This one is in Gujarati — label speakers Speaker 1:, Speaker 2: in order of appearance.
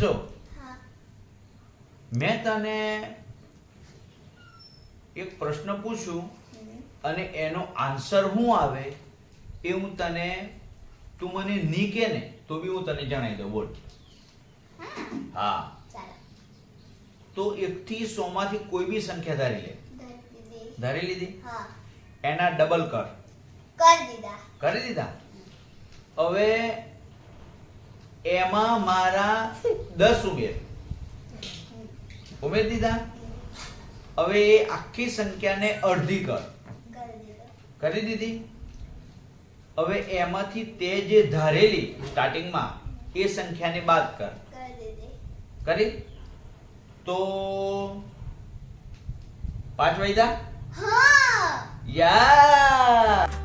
Speaker 1: જો મેં તને એક પ્રશ્ન પૂછું અને એનો આન્સર શું આવે એ હું તને તું મને ની કે ને તો બી હું તને જણાવી દઉં. બોલ. હા. તો 1 થી 100 માંથી કોઈ બી સંખ્યા ધારી લે. ધારી લીધી? એના ડબલ કર. કરી દીધા. હવે એમાં મારા 10 ઉમેર દીધા. હવે એ આખી સંખ્યાને અડધી કર. કરી દીધી. હવે એમાંથી તે જે ધારેલી સ્ટાર્ટિંગમાં એ સંખ્યાને બાદ કર. કરી. તો 5 વધ્યા. યા